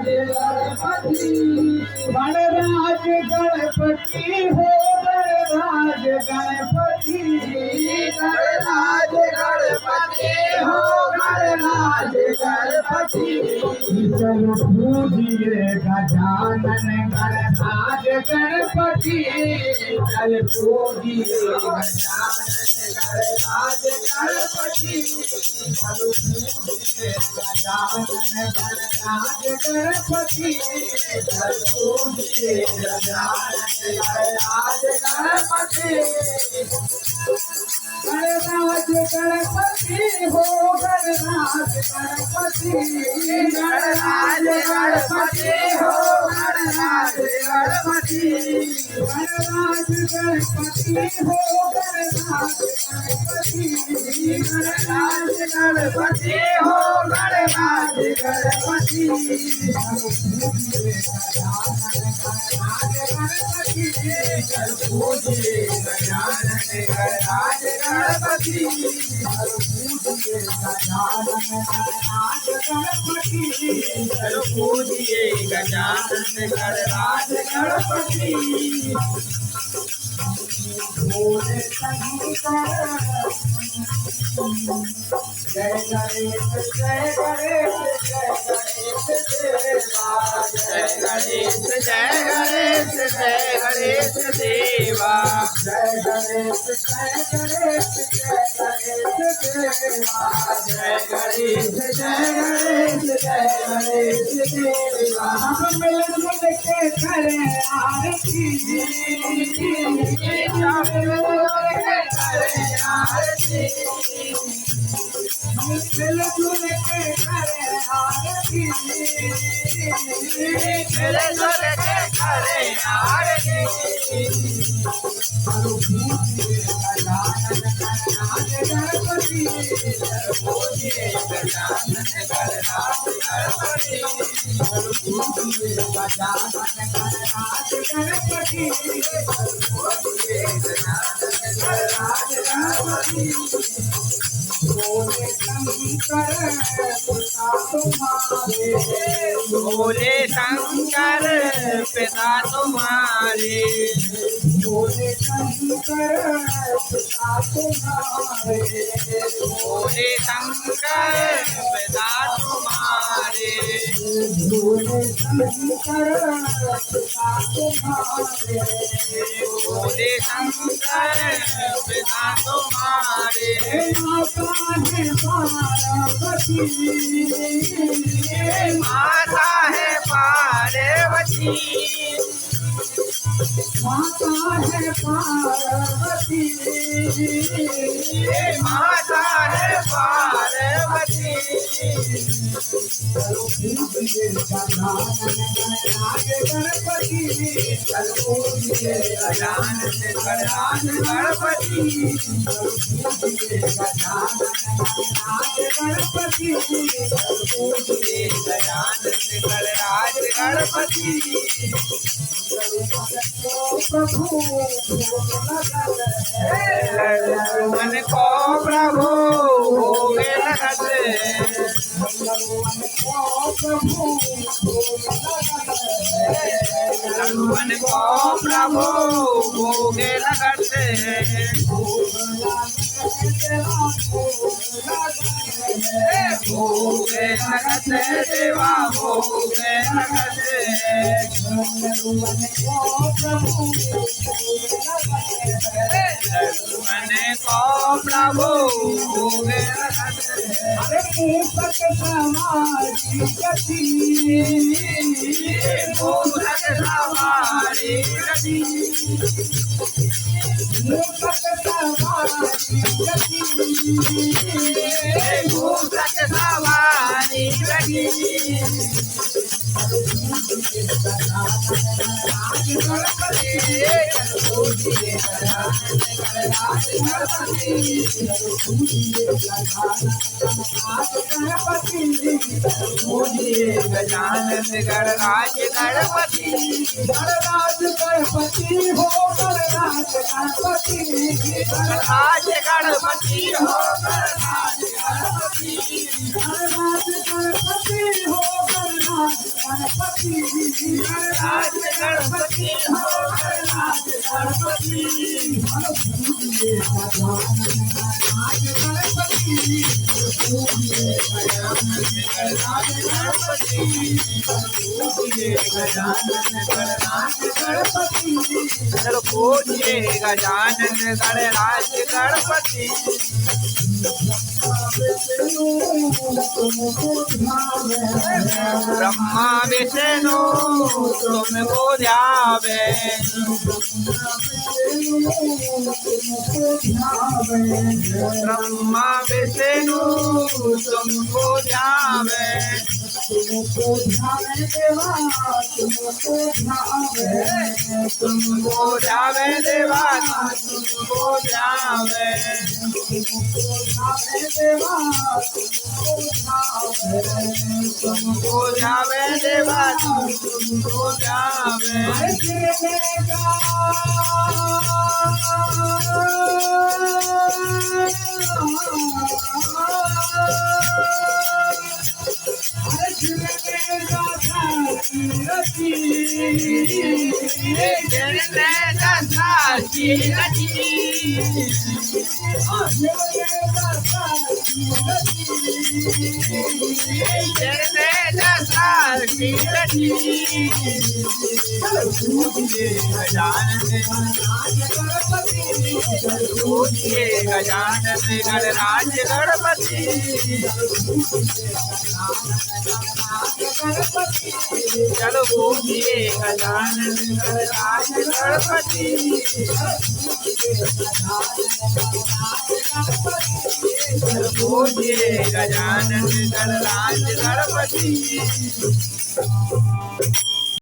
गणपति गणराज गणपति हो गणराज गणपति गणराज गणपति हो गणराज गणपति चलो पूजिए गजानन गणराज गणपति चल पूजिए गजानन गणराज गणपति चलो पूजिए गजानन गणराज गणपति चल पूजिए गजानन गणराज गणपति गणराज गणपति हो गणराज गणपति गणराज गणपति हो गणराज गणपति गणराज गणपति हो गणराज गणपति गणराज गणपति हो गणराज गणपति चल पूजिए गजानन गणराज गणपति चल पूजिए गजानन गणराज गणपति चल पूजिए गजानन गणराज गणपति भोले शंकर जय गणेश जय गणेश जय गणेश देवा जय गणेश जय गणेश जय गणेश देवा जय गणेश जय गणेश जय गणेश देवा हम मिलजुल के करें आरती मिलजुल के करें आरती मिलजुल के करें आरती चलो पूजिए गजानन गणराज गणपति चलो पूजिए गजानन गणराज गणपति चलो पूजिए गजानन गणराज गणपति चलो पूजिए गजानन गणराज गणपति भोले शंकर पिता तुम्हारे भोले शंकर पिता तुम्हारे भोले शंकर पिता तुम्हारे भोले शंकर पिता तुम्हारे भोले शंकर पिता तुम्हारे भोले शंकर पिता तुम्हारे माता है पार्वती माता है पार्वती माता है पार्वती चलो पूजिए गजानन गणराज गणपति चलो पूजिए गजानन गणराज गणपति चलो पूजिए गजानन गणराज गणपति चलो पूजिए गजानन गणराज गणपति प्रभु मन को प्रभु भोग लगत मन को प्रभु भोग लगत भोग लगत देवा भोग लगत मन को प्रभु भोग लगत मूर्ख समारी गति मूर्ख समारी गति मूर्ख समारी गति मूर्ख समारी गति गजानन गणराज गणपति गणराज गणपति हो गणराज गणपति गणराज गणपति हो गणराज गणपति गणराज गणपति हो गणराज गणपति गणराज गणपति हो गणराज गणपति पूजिए गजानन गणराज गणपति पूजिए गजानन गणराज गणपति पूजिए गजानन गणराज गणपति चलो पूजिए गजानन गणराज गणपति ब्रह्मा विष्णु तुमको ध्यावे ब्रह्मा विष्णु तुमको ध्यावे तुमको ध्यावे देवा तुमको ध्यावे तुमको ध्यावे देवा तुमको ध्यावे देवा तुमको ध्यावे देवा तुमको ध्यावे गजानन गणराज गणपति चलो पूजिए गजानन गणराज गणपति चलो पूजिए गजानन गणराज गणपति